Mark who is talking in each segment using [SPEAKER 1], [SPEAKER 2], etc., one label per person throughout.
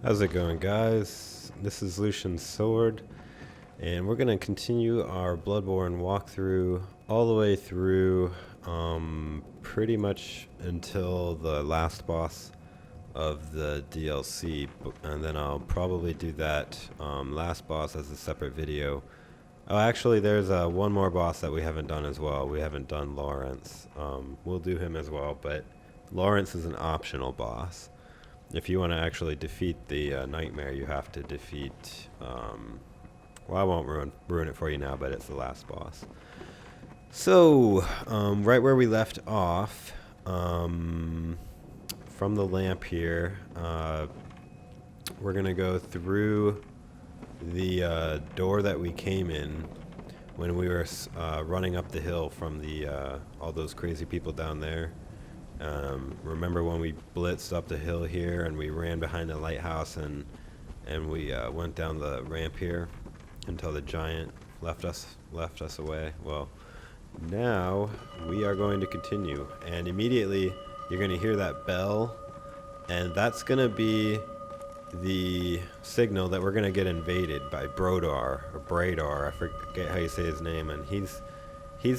[SPEAKER 1] How's it going, guys? This is Lucian's Sword, and we're going to continue our Bloodborne walkthrough all the way through pretty much until the last boss of the DLC, and then I'll probably do that last boss as a separate video. Oh, actually, there's one more boss that we haven't done as well. We haven't done Lawrence. We'll do him as well, but Lawrence is an optional boss. If you want to actually defeat the nightmare, you have to defeat, well, I won't ruin it for you now, but it's the last boss. So, right where we left off, from the lamp here, we're going to go through the door that we came in when we were running up the hill from the all those crazy people down there. Remember when we blitzed up the hill here and we ran behind the lighthouse and we went down the ramp here until the giant left us away? Well, now we are going to continue, and immediately you're going to hear that bell, and that's going to be the signal that we're going to get invaded by Brador, or Brador, I forget how you say his name, and he's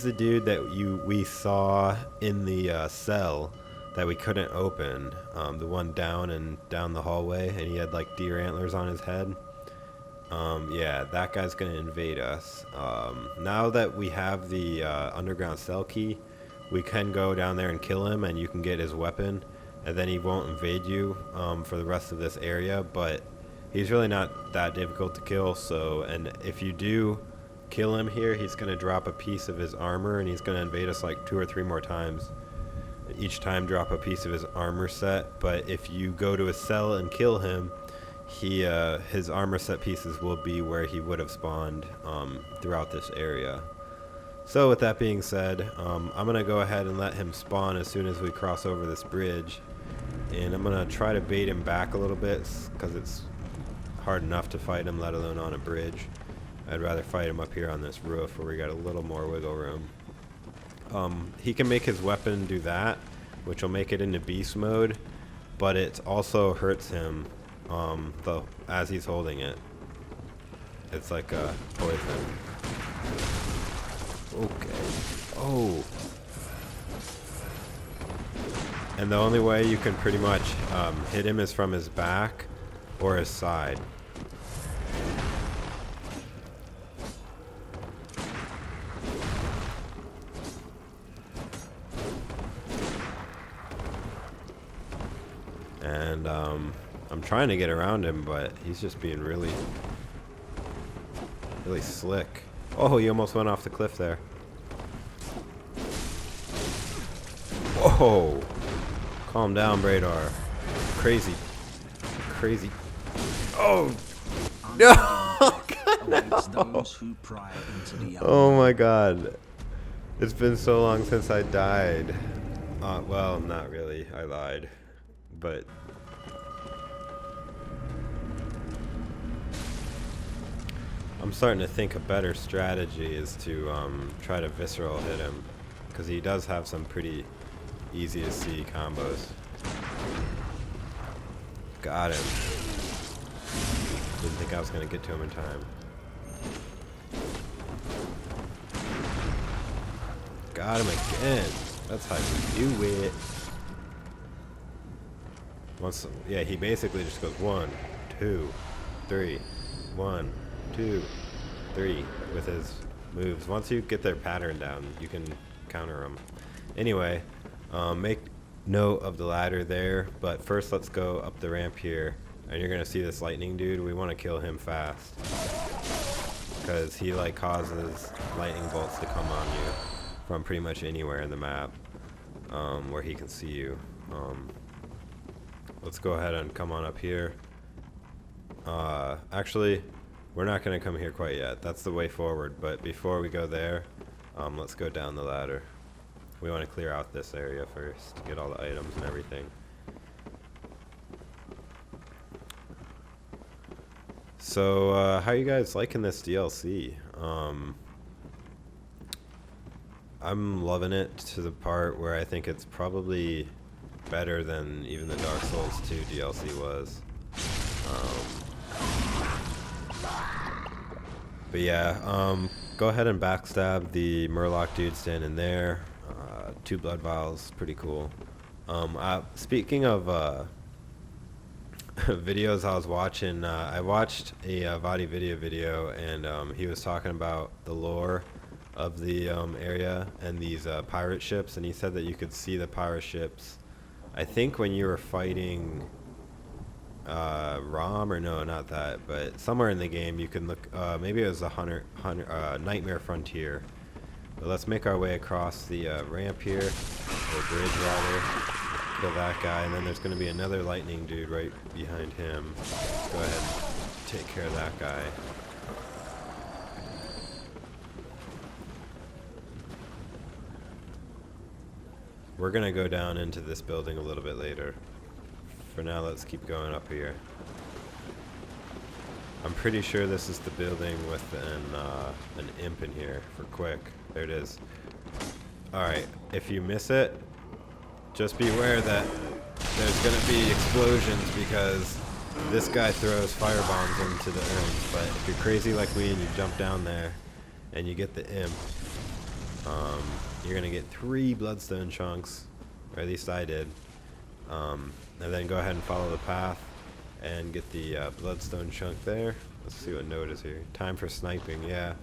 [SPEAKER 1] the dude that we saw in the cell that we couldn't open, the one down the hallway, and he had like deer antlers on his head. Yeah, that guy's gonna invade us. Now that we have the underground cell key, we can go down there and kill him, and you can get his weapon, and then he won't invade you for the rest of this area. But he's really not that difficult to kill. So, and if you do kill him here, he's going to drop a piece of his armor, and he's going to invade us like 2 or 3 more times. Each time drop a piece of his armor set, but if you go to a cell and kill him, his armor set pieces will be where he would have spawned throughout this area. So with that being said, I'm going to go ahead and let him spawn as soon as we cross over this bridge, and I'm going to try to bait him back a little bit because it's hard enough to fight him, let alone on a bridge. I'd rather fight him up here on this roof where we got a little more wiggle room. He can make his weapon do that, which will make it into beast mode, but it also hurts him as he's holding it. It's like a poison. Okay. Oh. And the only way you can pretty much hit him is from his back or his side. And I'm trying to get around him, but he's just being really slick. Oh, he almost went off the cliff there. Whoa! Calm down, Brador. Crazy. Oh! No! No! Oh my god. It's been so long since I died. Well, not really. I lied. But I'm starting to think a better strategy is to try to visceral hit him, because he does have some pretty easy to see combos. Got him. Didn't think I was going to get to him in time. Got him again. That's how you do it. Yeah, he basically just goes 1, 2, 3, 1, 2, 3 with his moves. Once you get their pattern down, you can counter them. Anyway, make note of the ladder there, but first let's go up the ramp here, and you're gonna see this lightning dude. We want to kill him fast because he like causes lightning bolts to come on you from pretty much anywhere in the map where he can see you. Let's go ahead and come on up here. Actually, we're not going to come here quite yet. That's the way forward, but before we go there, let's go down the ladder. We want to clear out this area first, get all the items and everything. So, how are you guys liking this DLC? I'm loving it to the part where I think it's probably better than even the Dark Souls 2 DLC was. But yeah, go ahead and backstab the Murloc dude standing there. 2 blood vials, pretty cool. Speaking of videos I was watching, I watched a Vadi video, and he was talking about the lore of the area and these pirate ships, and he said that you could see the pirate ships, I think when you were fighting Rom, or no, not that, but somewhere in the game you can look, maybe it was a Nightmare Frontier. But let's make our way across the ramp here, or bridge rather, kill that guy, and then there's going to be another lightning dude right behind him. Let's go ahead and take care of that guy. We're going to go down into this building a little bit later. For now, let's keep going up here. I'm pretty sure this is the building with an imp in here for quick. There it is. Alright, if you miss it, just beware that there's going to be explosions because this guy throws fire bombs into the imp. But if you're crazy like me and you jump down there and you get the imp, you're going to get 3 bloodstone chunks, or at least I did. And then go ahead and follow the path and get the bloodstone chunk there. Let's see what note is here. Time for sniping, yeah.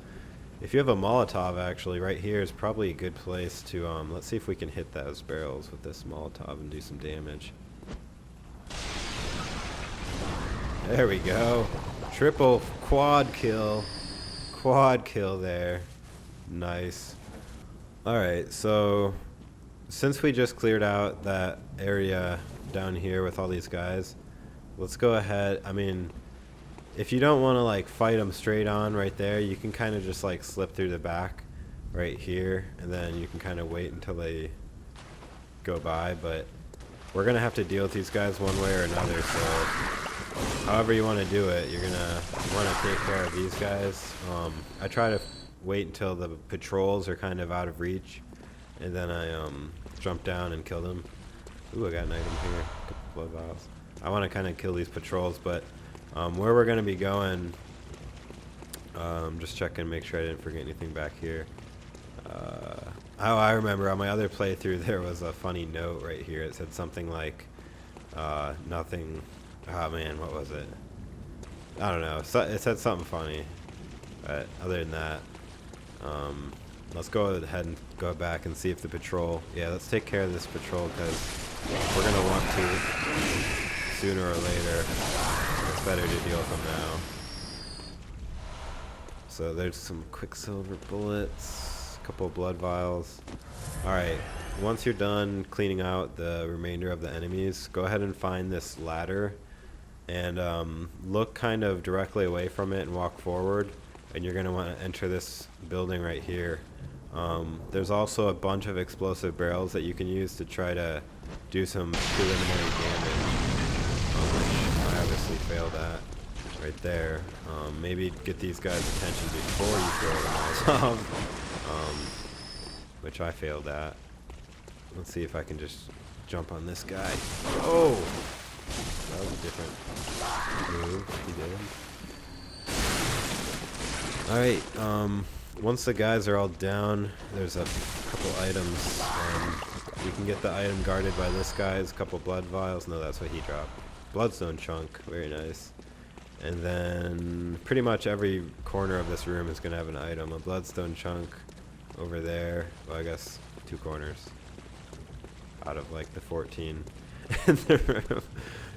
[SPEAKER 1] If you have a Molotov, actually, right here is probably a good place to, let's see if we can hit those barrels with this Molotov and do some damage. There we go. Triple quad kill. Quad kill there. Nice. Alright, so since we just cleared out that area down here with all these guys, let's go ahead. I mean, if you don't want to like fight them straight on right there, you can kind of just like slip through the back right here, and then you can kind of wait until they go by. But we're gonna have to deal with these guys one way or another, so however you want to do it, you're gonna want to take care of these guys. I try to wait until the patrols are kind of out of reach, and then I jump down and kill them. Ooh, I got an item here. Blood vials. I want to kind of kill these patrols, but where we're going to be going, just checking, make sure I didn't forget anything back here. Oh, I remember on my other playthrough there was a funny note right here. It said something like, nothing, oh man, what was it? I don't know. So, it said something funny, but other than that, let's go ahead and go back and see if the patrol, yeah, let's take care of this patrol because we're going to want to sooner or later. It's better to deal with them now. So there's some quicksilver bullets, a couple of blood vials. Alright, once you're done cleaning out the remainder of the enemies, go ahead and find this ladder and look kind of directly away from it and walk forward, and you're going to want to enter this building right here. There's also a bunch of explosive barrels that you can use to try to do some preliminary damage, which I obviously failed at right there. Maybe get these guys' attention before you throw them off, which I failed at. Let's see if I can just jump on this guy. Oh! That was a different move he did. Alright, once the guys are all down, there's a couple items. You can get the item guarded by this guy's couple blood vials. No, that's what he dropped. Bloodstone chunk, very nice. And then pretty much every corner of this room is going to have an item. A bloodstone chunk over there. Well, I guess 2 corners out of like the 14 in the room.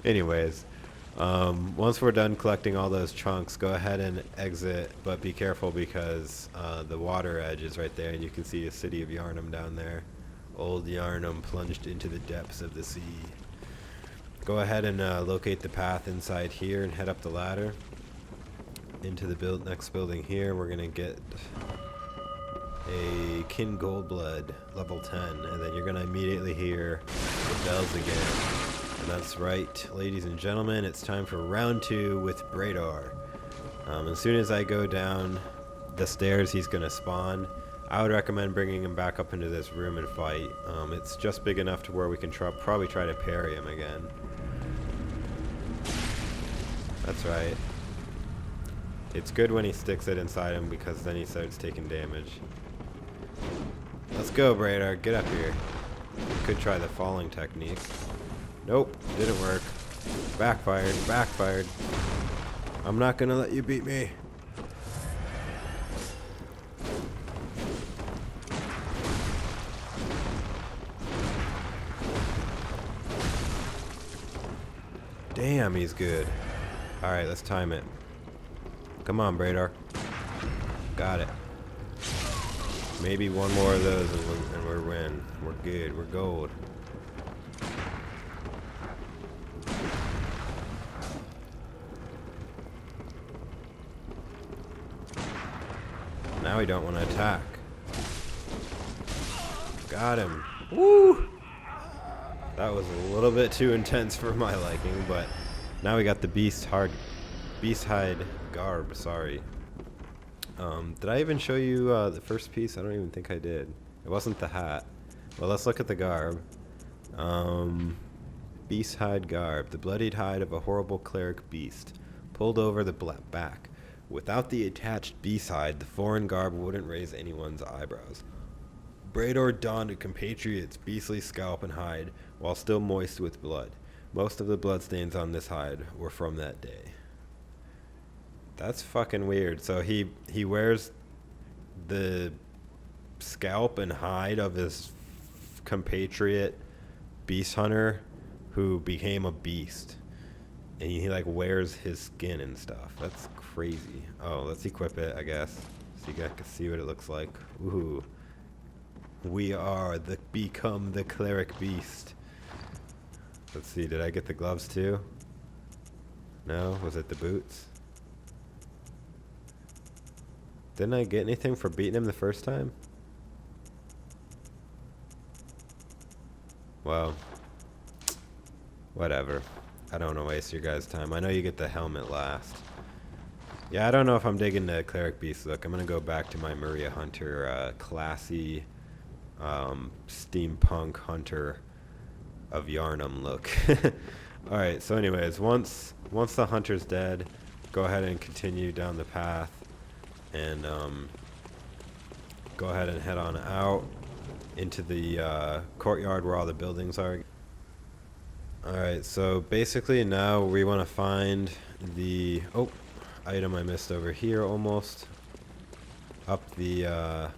[SPEAKER 1] Anyways, once we're done collecting all those chunks, go ahead and exit, but be careful because the water edge is right there, and you can see the city of Yharnam down there. Old Yharnam plunged into the depths of the sea. Go ahead and locate the path inside here and head up the ladder into the next building here. We're gonna get a Kin Goldblood level 10, and then you're gonna immediately hear the bells again. And that's right, ladies and gentlemen, it's time for round 2 with Brador. As soon as I go down the stairs, he's gonna spawn. I would recommend bringing him back up into this room and fight. It's just big enough to where we can probably try to parry him again. That's right. It's good when he sticks it inside him because then he starts taking damage. Let's go, Brador. Get up here. Could try the falling technique. Nope, didn't work. Backfired, backfired. I'm not gonna let you beat me. Damn, he's good. Alright, let's time it. Come on, Brador. Got it. Maybe one more of those and we're win. We're good. We're gold. Now we don't want to attack. Got him. Woo! That was a little bit too intense for my liking, but now we got the beast hide garb. Sorry. Did I even show you the first piece? I don't even think I did. It wasn't the hat. Well, let's look at the garb. Beast hide garb, the bloodied hide of a horrible cleric beast, pulled over the back. Without the attached beast hide, the foreign garb wouldn't raise anyone's eyebrows. Brador donned a compatriot's beastly scalp and hide while still moist with blood. Most of the bloodstains on this hide were from that day. That's fucking weird. So he wears the scalp and hide of his compatriot beast hunter who became a beast. And he like wears his skin and stuff. That's crazy. Oh, let's equip it, I guess. So you guys can see what it looks like. Ooh. We are become the cleric beast. Let's see, did I get the gloves too? No? Was it the boots? Didn't I get anything for beating him the first time? Well, whatever. I don't want to waste your guys' time. I know you get the helmet last. Yeah, I don't know if I'm digging the cleric beast look. I'm going to go back to my Maria Hunter classy steampunk hunter of Yharnam look. Alright, so anyways, once the hunter's dead, go ahead and continue down the path and go ahead and head on out into the courtyard where all the buildings are. Alright, so basically now we want to find the item I missed over here almost. Up the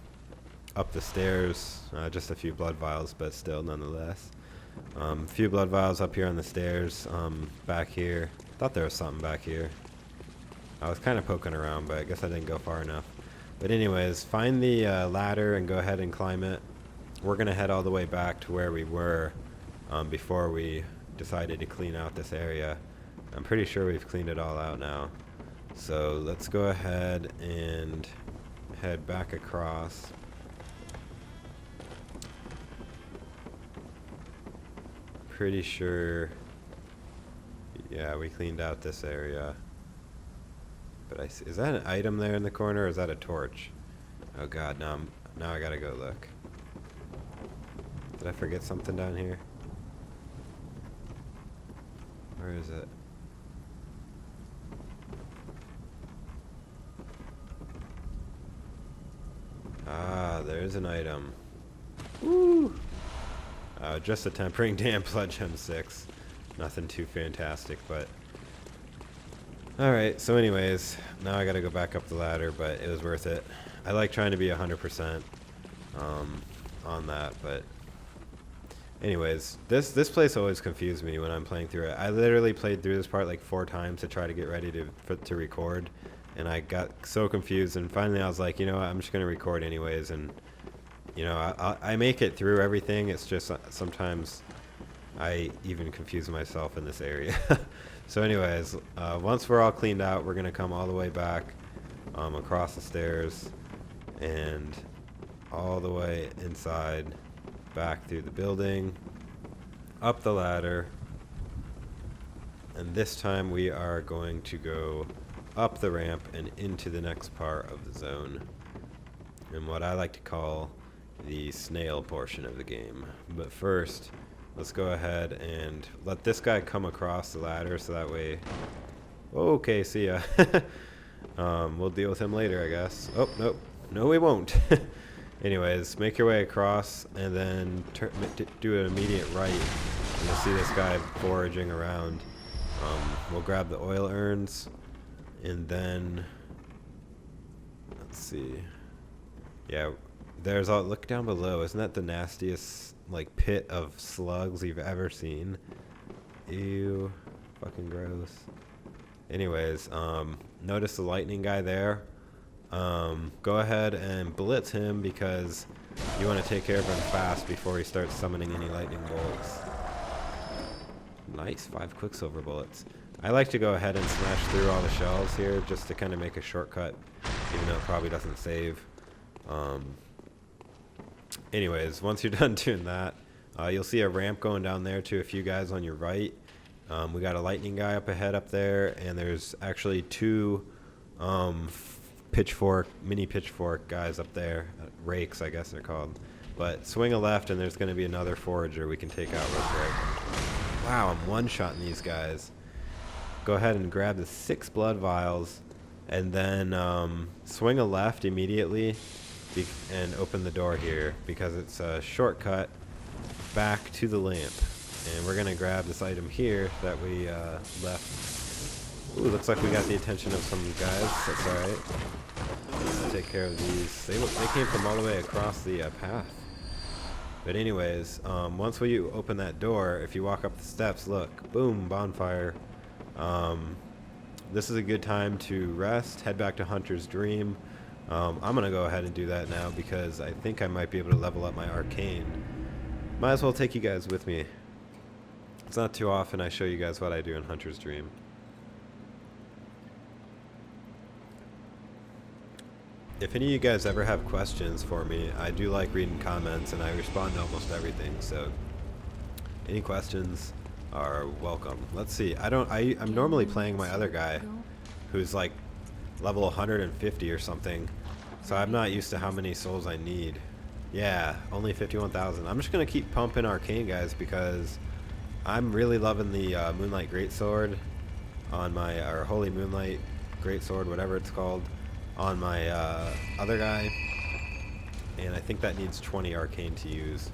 [SPEAKER 1] stairs, just a few blood vials, but still nonetheless. A few blood vials up here on the stairs, back here. Thought there was something back here. I was kind of poking around, but I guess I didn't go far enough. But anyways, find the ladder and go ahead and climb it. We're going to head all the way back to where we were before we decided to clean out this area. I'm pretty sure we've cleaned it all out now. So let's go ahead and head back across. Pretty sure, yeah, we cleaned out this area. But is that an item there in the corner, or is that a torch? Oh god, now I gotta go look. Did I forget something down here? Where is it? Ah, there's an item. Woo! Just a tempering damp blood gem 6. Nothing too fantastic, but alright, so anyways, now I gotta go back up the ladder, but it was worth it. I like trying to be 100% on that, but anyways, this place always confused me when I'm playing through it. I literally played through this part like 4 times to try to get ready to record, and I got so confused, and finally I was like, you know what, I'm just gonna record anyways, and you know, I make it through everything. It's just sometimes I even confuse myself in this area. So anyways, once we're all cleaned out, we're gonna come all the way back across the stairs and all the way inside, back through the building, up the ladder, and this time we are going to go up the ramp and into the next part of the zone, and what I like to call the snail portion of the game. But first, let's go ahead and let this guy come across the ladder so that way Okay, see ya. We'll deal with him later, I guess. Oh, nope. No, we won't. Anyways, make your way across and then do an immediate right. And you'll see this guy foraging around. We'll grab the oil urns and then... Let's see. Yeah, there's all... Look down below. Isn't that the nastiest, like, pit of slugs you've ever seen? Ew. Fucking gross. Anyways, notice the lightning guy there. Go ahead and blitz him because you want to take care of him fast before he starts summoning any lightning bolts. Nice, 5 quicksilver bullets. I like to go ahead and smash through all the shells here just to kind of make a shortcut, even though it probably doesn't save. Anyways, once you're done doing that, you'll see a ramp going down there to a few guys on your right. We got a lightning guy up ahead up there, and there's actually 2 mini pitchfork guys up there. Rakes, I guess they're called. But swing a left, and there's going to be another forager we can take out real quick. Wow, I'm one-shotting these guys. Go ahead and grab the 6 blood vials, and then swing a left immediately and open the door here, because it's a shortcut back to the lamp. And we're going to grab this item here that we left. Ooh, looks like we got the attention of some guys. That's alright. Let's take care of these. They came from all the way across the path. But anyways, once we open that door, if you walk up the steps, look, boom, bonfire. This is a good time to rest, head back to Hunter's Dream. I'm going to go ahead and do that now because I think I might be able to level up my arcane. Might as well take you guys with me. It's not too often I show you guys what I do in Hunter's Dream. If any of you guys ever have questions for me, I do like reading comments and I respond to almost everything, so any questions are welcome. Let's see. I'm normally playing my other guy who's like level 150 or something, so I'm not used to how many souls I need. Yeah, only 51,000. I'm just gonna keep pumping arcane guys because I'm really loving the Moonlight Greatsword on my, or Holy Moonlight Greatsword, whatever it's called, on my other guy, and I think that needs 20 arcane to use.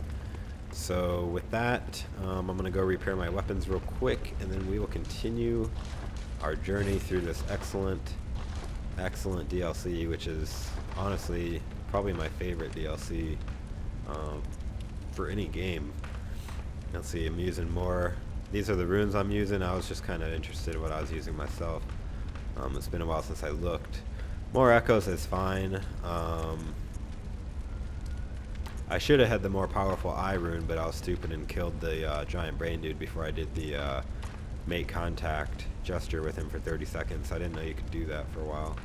[SPEAKER 1] So with that, I'm gonna go repair my weapons real quick, and then we will continue our journey through this excellent DLC, which is honestly probably my favorite DLC for any game. Let's see, I'm using more. These are the runes I'm using. I was just kind of interested in what I was using myself. It's been a while since I looked. More echoes is fine. I should have had the more powerful eye rune, but I was stupid and killed the giant brain dude before I did the make contact gesture with him for 30 seconds. I didn't know you could do that for a while.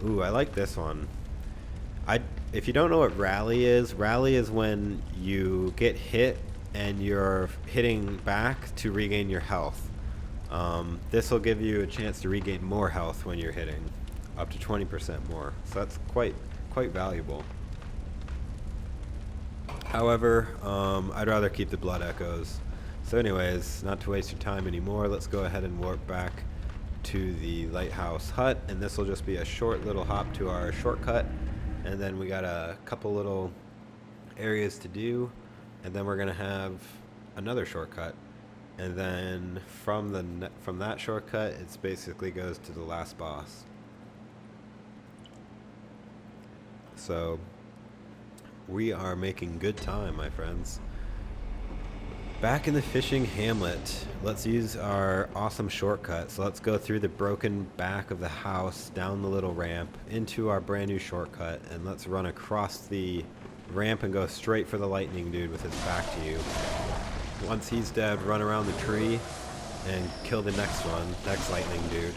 [SPEAKER 1] Ooh, I like this one. If you don't know what rally is when you get hit and you're hitting back to regain your health. This will give you a chance to regain more health when you're hitting, up to 20% more. So that's quite valuable. However, I'd rather keep the blood echoes. So anyways, not to waste your time anymore, let's go ahead and warp back to the lighthouse hut, and this will just be a short little hop to our shortcut, and then we got a couple little areas to do, and then we're gonna have another shortcut, and then from that shortcut it basically goes to the last boss. So we are making good time, my friends. Back in the fishing hamlet, let's use our awesome shortcut. So let's go through the broken back of the house, down the little ramp, into our brand new shortcut, and let's run across the ramp and go straight for the lightning dude with his back to you. Once he's dead, run around the tree and kill the next lightning dude.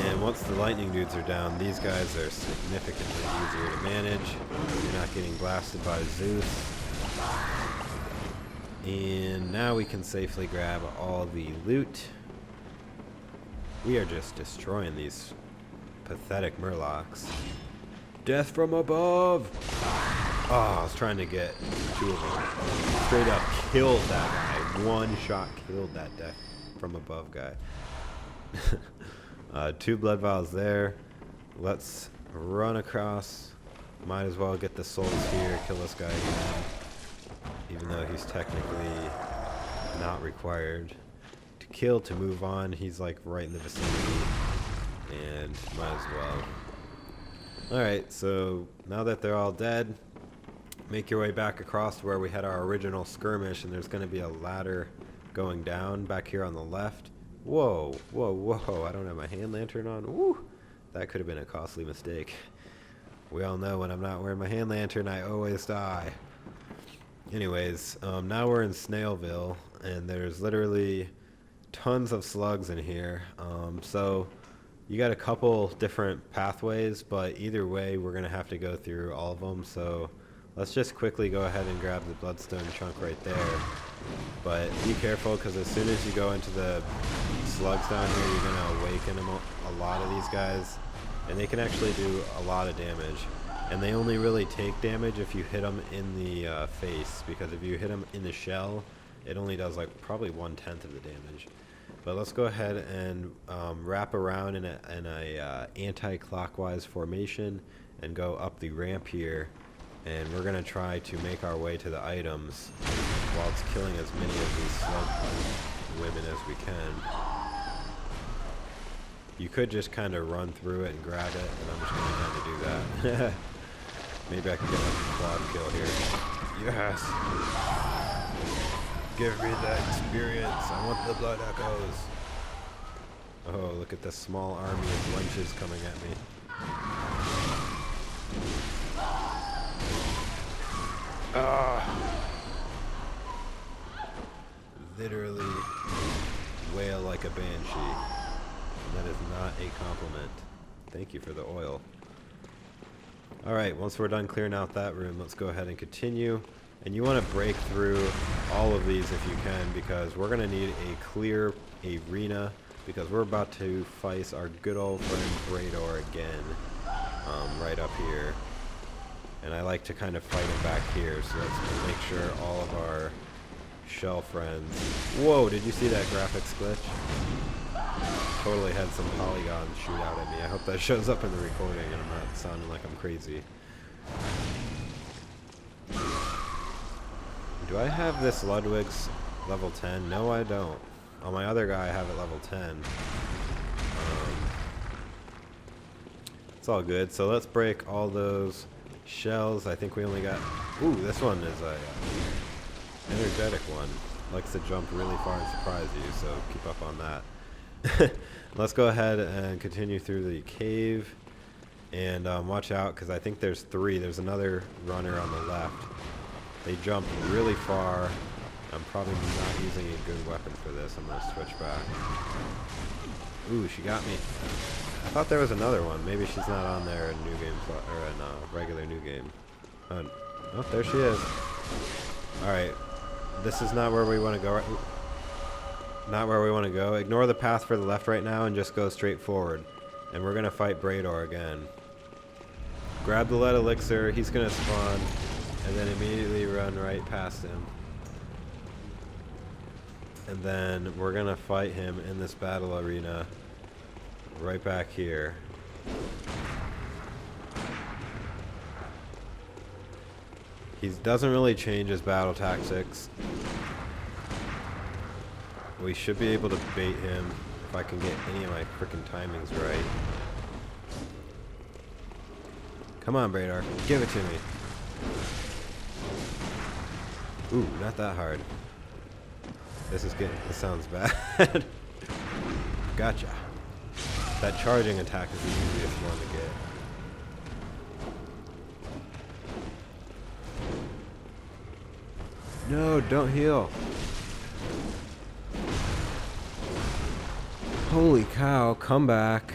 [SPEAKER 1] And once the lightning dudes are down, these guys are significantly easier to manage. You're not getting blasted by Zeus. And now we can safely grab all the loot. We are just destroying these pathetic murlocs. Death from above! Oh, I was trying to get 2 of them. Straight up killed that guy. One shot killed that death from above guy. 2 blood vials there. Let's run across. Might as well get the souls here, kill this guy again. Even though he's technically not required to kill to move on. He's like right in the vicinity. And might as well. Alright, so now that they're all dead, make your way back across to where we had our original skirmish, and there's going to be a ladder going down back here on the left. Whoa, whoa, whoa, I don't have my hand lantern on. Woo! That could have been a costly mistake. We all know when I'm not wearing my hand lantern, I always die. Anyways, now we're in Snailville, and there's literally tons of slugs in here. So you got a couple different pathways, but either way, we're going to have to go through all of them. So let's just quickly go ahead and grab the bloodstone chunk right there. But be careful, because as soon as you go into the slugs down here, you're going to awaken a lot of these guys. And they can actually do a lot of damage. And they only really take damage if you hit them in the face. Because if you hit them in the shell, it only does like probably 1/10 of the damage. But let's go ahead and wrap around in a anti-clockwise formation and go up the ramp here. And we're going to try to make our way to the items while it's killing as many of these slug women as we can. You could just kind of run through it and grab it, and I'm just going to kind of do that. Maybe I can get like a quad kill here. Yes! Give me that experience. I want the blood echoes. Oh, look at this small army of wenches coming at me. Literally wail like a banshee. That is not a compliment. Thank you for the oil. Alright, once we're done clearing out that room, let's go ahead and continue. And you want to break through all of these if you can, because we're going to need a clear arena, because we're about to face our good old friend Brador again, right up here. And I like to kind of fight him back here, so let's make sure all of our shell friends... Whoa, did you see that graphics glitch? Totally had some polygons shoot out at me. I hope that shows up in the recording and I'm not sounding like I'm crazy. Do I have this Ludwig's level 10? No, I don't. On my other guy, I have it level 10. It's all good. So let's break all those shells. I think we only got... Ooh, this one is a energetic one. Likes to jump really far and surprise you, so keep up on that. Let's go ahead and continue through the cave, and watch out, because I think there's 3. There's another runner on the left. They jump really far. I'm probably not using a good weapon for this. I'm going to switch back. Ooh, she got me. I thought there was another one. Maybe she's not on there in New Game, or in regular New Game. Oh, there she is. Alright. This is not where we want to go. Not where we want to go. Ignore the path for the left right now and just go straight forward. And we're going to fight Brador again. Grab the lead elixir. He's going to spawn. And then immediately run right past him. And then we're going to fight him in this battle arena. Right back here. He doesn't really change his battle tactics. We should be able to bait him if I can get any of my frickin' timings right. Come on, Brador. Give it to me. Ooh, not that hard. This sounds bad. Gotcha. That charging attack is the easiest one to get. No, don't heal. Holy cow, come back.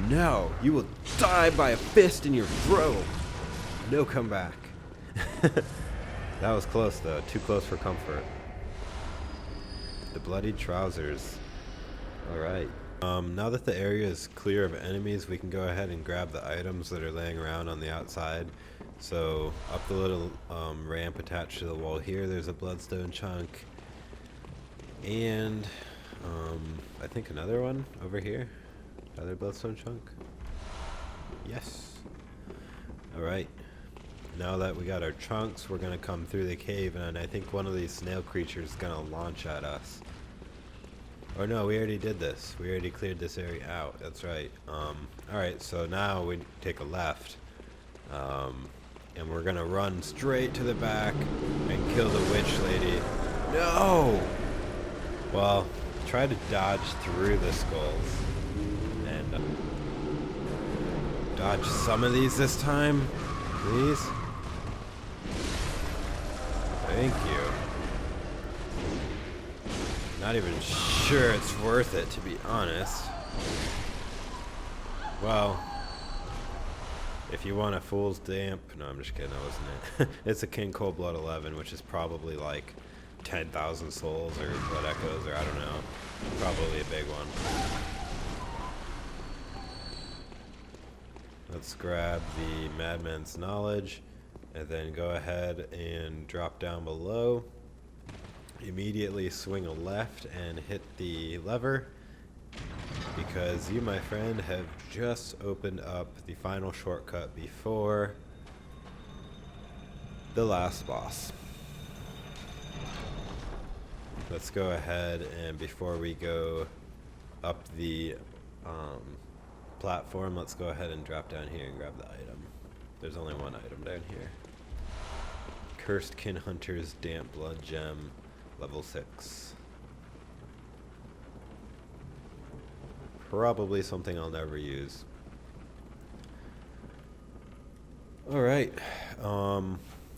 [SPEAKER 1] No, you will die by a fist in your throat. No comeback. That was close though, too close for comfort. The bloodied trousers. Alright. Now that the area is clear of enemies, we can go ahead and grab the items that are laying around on the outside. So, up the little ramp attached to the wall here, there's a bloodstone chunk. And I think another one over here. Another bloodstone chunk. Yes. Alright. Now that we got our chunks, we're gonna come through the cave, and I think one of these snail creatures is gonna launch at us. Or no, we already did this. We already cleared this area out. That's right. Alright, so now we take a left. And we're gonna run straight to the back and kill the witch lady. No! Well, try to dodge through the skulls. And dodge some of these this time, please. Thank you. Not even sure it's worth it, to be honest. Well, if you want a Fool's Damp... No, I'm just kidding, that wasn't it. It's a King Cold Blood 11, which is probably like 10,000 souls or Blood Echoes, or I don't know. Probably a big one. Let's grab the Madman's Knowledge, and then go ahead and drop down below. Immediately swing a left and hit the lever, because you, my friend, have just opened up the final shortcut before the last boss. Let's go ahead, and before we go up the platform, let's go ahead and drop down here and grab the item. There's only one item down here. Cursed Kin Hunter's Damp Blood Gem, level 6. Probably something I'll never use. Alright,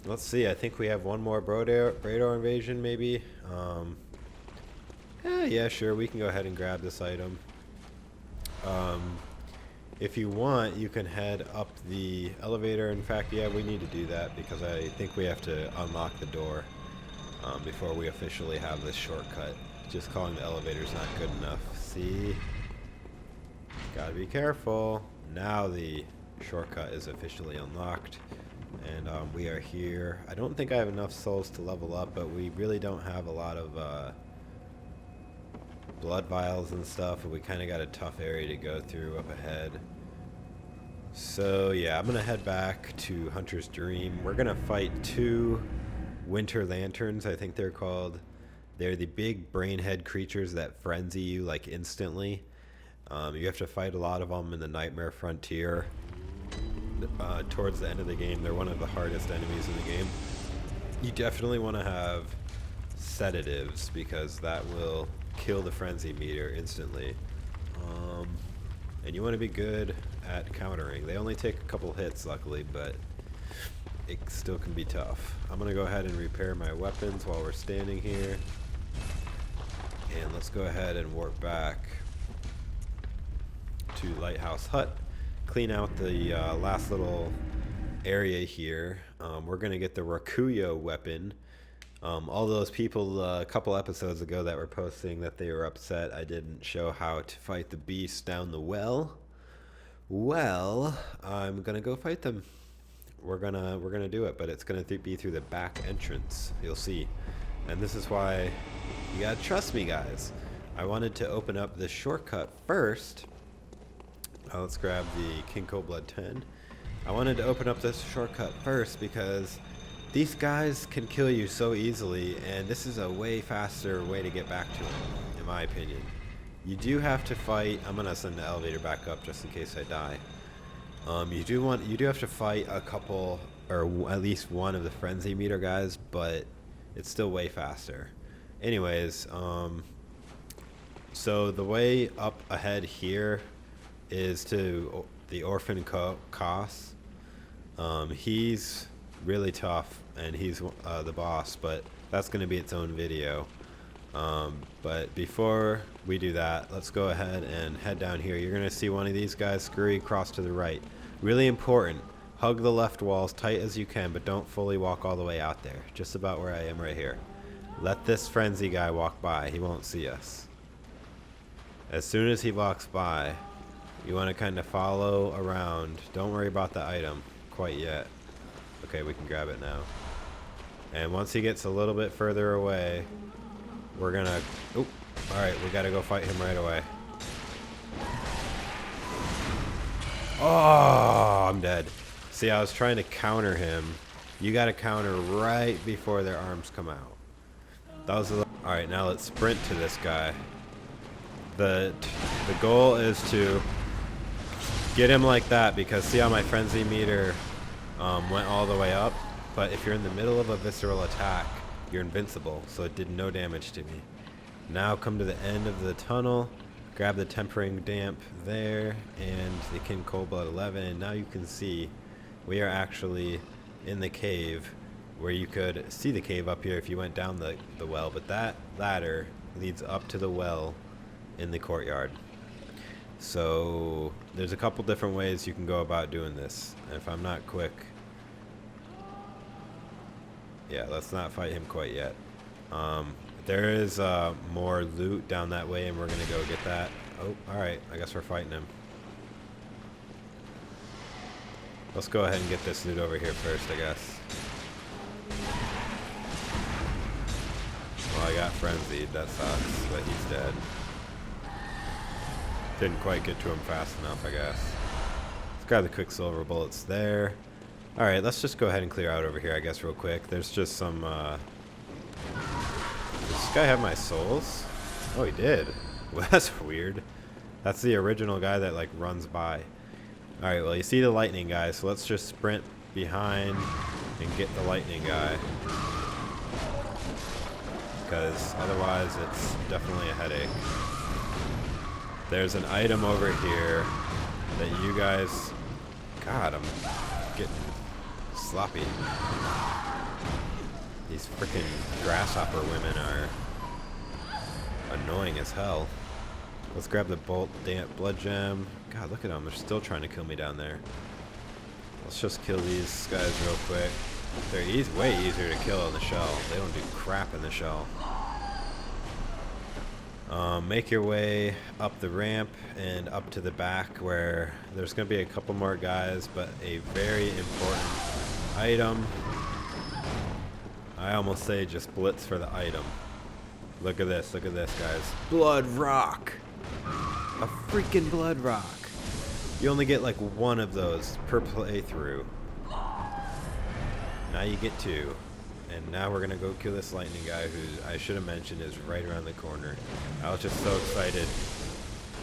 [SPEAKER 1] let's see, I think we have one more Brador invasion, maybe. Yeah, sure, we can go ahead and grab this item. If you want, you can head up the elevator. In fact, yeah, we need to do that, because I think we have to unlock the door before we officially have this shortcut. Just calling the elevator is not good enough. See? Gotta be careful. Now the shortcut is officially unlocked, and we are here. I don't think I have enough souls to level up, but we really don't have a lot of blood vials and stuff, and we kind of got a tough area to go through up ahead. So yeah, I'm gonna head back to Hunter's Dream. We're gonna fight 2 Winter Lanterns, I think they're called. They're the big brainhead creatures that frenzy you like instantly. You have to fight a lot of them in the Nightmare Frontier. Towards the end of the game, they're one of the hardest enemies in the game. You definitely want to have sedatives, because that will kill the frenzy meter instantly. And you want to be good at countering. They only take a couple hits, luckily, but it still can be tough. I'm going to go ahead and repair my weapons while we're standing here. And let's go ahead and warp back to Lighthouse Hut. Clean out the last little area here. We're going to get the Rakuyo weapon. All those people a couple episodes ago that were posting that they were upset I didn't show how to fight the beast down the well. Well, I'm gonna go fight them. We're gonna do it, but it's gonna be through the back entrance. You'll see, and this is why you gotta trust me, guys. I wanted to open up this shortcut first. Let's grab the King Cold Blood 10. I wanted to open up this shortcut first because these guys can kill you so easily, and this is a way faster way to get back to them, in my opinion. You do have to fight. I'm gonna send the elevator back up just in case I die. You do have to fight a couple, or at least one of the frenzy meter guys, but it's still way faster. Anyways, so the way up ahead here is to the Orphan Koss. He's really tough, and he's the boss, but that's going to be its own video. But before we do that, let's go ahead and head down here. You're going to see one of these guys scurry across to the right. Really important, hug the left wall as tight as you can, but don't fully walk all the way out there. Just about where I am right here. Let this frenzy guy walk by. He won't see us. As soon as he walks by, you want to kind of follow around. Don't worry about the item quite yet. Okay, we can grab it now. And once he gets a little bit further away, we're gonna... Oh, Alright, we gotta go fight him right away. Oh, I'm dead. See, I was trying to counter him. You gotta counter right before their arms come out. That was alright, now let's sprint to this guy. The goal is to get him like that, because see how my frenzy meter went all the way up? But if you're in the middle of a visceral attack, you're invincible, so it did no damage to me. Now come to the end of the tunnel, grab the tempering damp there, and the Kin Cold Blood 11, and now you can see we are actually in the cave, where you could see the cave up here if you went down the well, but that ladder leads up to the well in the courtyard. So there's a couple different ways you can go about doing this. If I'm not quick, yeah, let's not fight him quite yet. There is more loot down that way, and we're gonna go get that. Oh, alright, I guess we're fighting him. Let's go ahead and get this loot over here first, I guess. Well, I got frenzied, that sucks, but he's dead. Didn't quite get to him fast enough, I guess. Let's grab the Quicksilver bullets there. Alright, let's just go ahead and clear out over here, I guess, real quick. There's just some, Does this guy have my souls? Oh, he did. Well, that's weird. That's the original guy that, like, runs by. Alright, well, you see the lightning guy, so let's just sprint behind and get the lightning guy. Because otherwise it's definitely a headache. There's an item over here that you guys... God, I'm getting sloppy. These freaking grasshopper women are annoying as hell. Let's grab the bolt damp blood gem. God, look at them. They're still trying to kill me down there. Let's just kill these guys real quick. They're way easier to kill in the shell. They don't do crap in the shell. Make your way up the ramp and up to the back, where there's going to be a couple more guys, but a very important item. I almost say just blitz for the item. Look at this, guys. Blood rock! A freaking blood rock! You only get like one of those per playthrough. Now you get two. And now we're gonna go kill this lightning guy, who I should have mentioned is right around the corner. I was just so excited.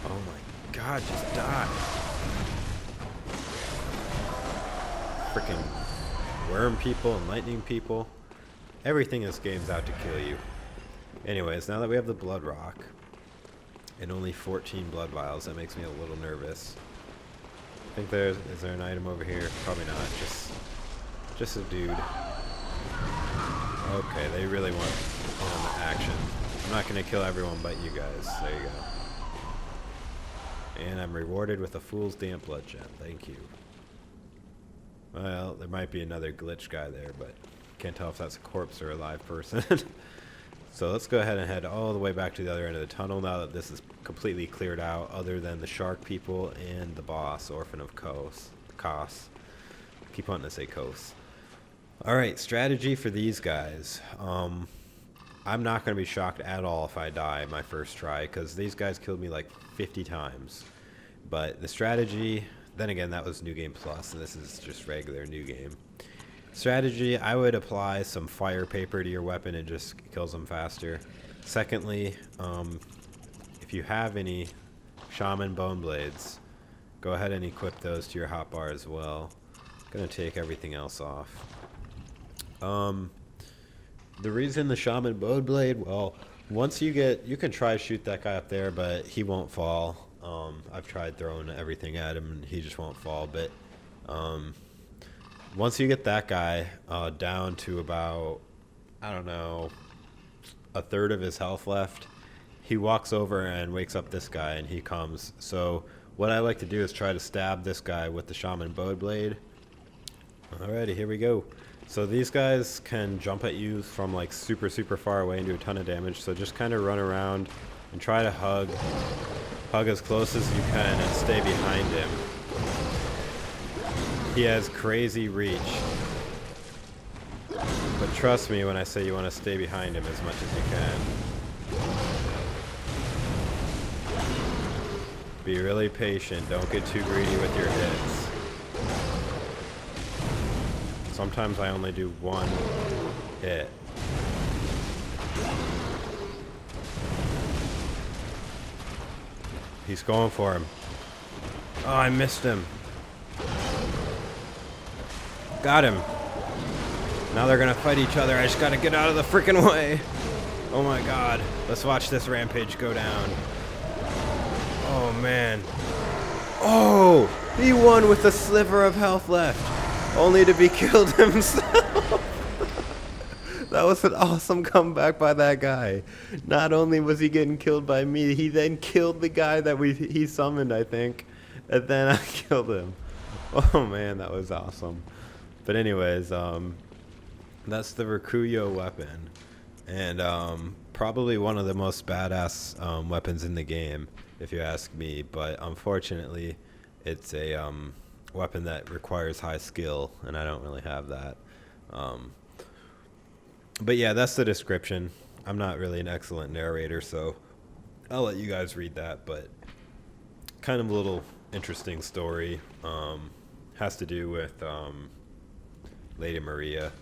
[SPEAKER 1] Oh my god, just die. Freaking worm people and lightning people. Everything in this game's out to kill you. Anyways, now that we have the blood rock and only 14 blood vials, that makes me a little nervous. I think is there an item over here? Probably not, just a dude. Okay, they really want the action. I'm not going to kill everyone but you guys. There you go. And I'm rewarded with a Fool's Damp Blood Gem. Thank you. Well, there might be another glitch guy there, but can't tell if that's a corpse or a live person. So let's go ahead and head all the way back to the other end of the tunnel now that this is completely cleared out, other than the shark people and the boss, Orphan of Kos. Keep wanting to say Kos. Alright, strategy for these guys. I'm not going to be shocked at all if I die my first try, because these guys killed me like 50 times. But the strategy, then again, that was New Game Plus, and this is just regular New Game. Strategy, I would apply some fire paper to your weapon and just kills them faster. Secondly, if you have any Shaman Bone Blades, go ahead and equip those to your hotbar as well. Gonna take everything else off. The reason the Shaman Bone Blade, well, once you can try to shoot that guy up there, but he won't fall. I've tried throwing everything at him and he just won't fall, but once you get that guy down to about, I don't know, a third of his health left, he walks over and wakes up this guy and he comes. So what I like to do is try to stab this guy with the Shaman Bone Blade. Alrighty, here we go. So these guys can jump at you from like super far away and do a ton of damage, so just kind of run around and try to hug as close as you can and stay behind him. He has crazy reach, but trust me when I say you want to stay behind him as much as you can. Be really patient. Don't get too greedy with your hits. Sometimes I only do one hit. He's going for him. Oh, I missed him. Got him. Now they're gonna fight each other. I just gotta get out of the freaking way. Oh my god. Let's watch this rampage go down. Oh man. Oh! He won with a sliver of health left. Only to be killed himself. That was an awesome comeback by that guy. Not only was he getting killed by me, he then killed the guy that he summoned, I think. And then I killed him. Oh man, that was awesome. But anyways, that's the Rakuyo weapon. And probably one of the most badass weapons in the game, if you ask me. But unfortunately, it's a weapon that requires high skill, and I don't really have that. But yeah, that's the description. I'm not really an excellent narrator, so I'll let you guys read that. But kind of a little interesting story. Has to do with Lady Maria.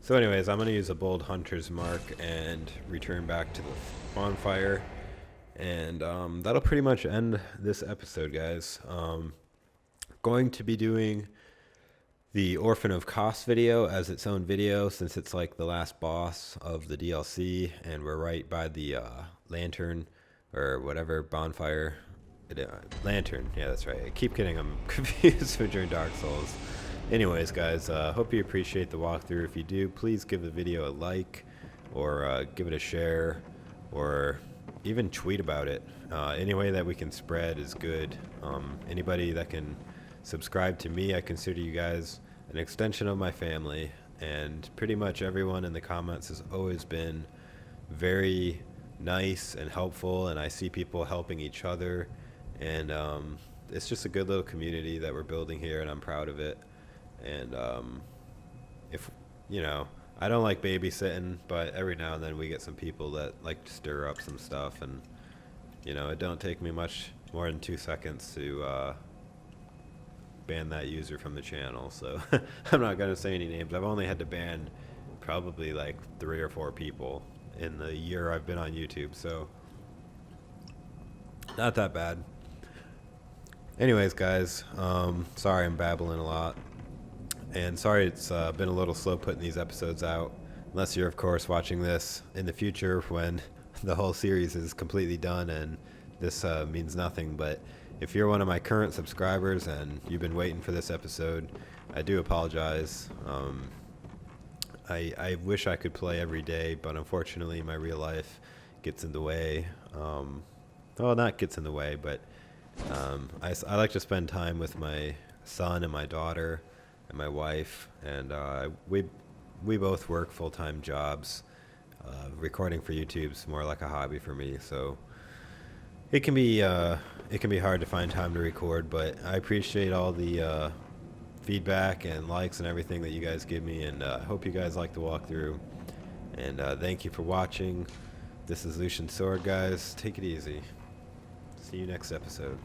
[SPEAKER 1] So anyways, I'm going to use a bold hunter's mark and return back to the bonfire. And that'll pretty much end this episode, guys. Going to be doing the Orphan of Kos video as its own video, since it's like the last boss of the DLC, and we're right by the lantern, or whatever, bonfire. Lantern, yeah, that's right. I keep getting them confused during Dark Souls. Anyways, guys, hope you appreciate the walkthrough. If you do, please give the video a like, or give it a share, or even tweet about it. Any way that we can spread is good. Anybody that can subscribe to me, I consider you guys an extension of my family, and pretty much everyone in the comments has always been very nice and helpful, and I see people helping each other, and it's just a good little community that we're building here, and I'm proud of it. And if you know, I don't like babysitting, but every now and then we get some people that like to stir up some stuff, and you know, it don't take me much more than 2 seconds to ban that user from the channel. So I'm not gonna say any names. I've only had to ban probably like 3 or 4 people in the year I've been on YouTube, so not that bad. Anyways, guys, sorry I'm babbling a lot, and sorry it's been a little slow putting these episodes out, unless you're of course watching this in the future when the whole series is completely done and this means nothing. But if you're one of my current subscribers and you've been waiting for this episode, I do apologize. I wish I could play every day, but unfortunately my real life gets in the way. Well, not gets in the way, but I like to spend time with my son and my daughter and my wife, and we both work full-time jobs. Recording for YouTube's more like a hobby for me, so it can be hard to find time to record, but I appreciate all the feedback and likes and everything that you guys give me, and I hope you guys like the walkthrough, and thank you for watching. This is Lucian Sword, guys. Take it easy. See you next episode.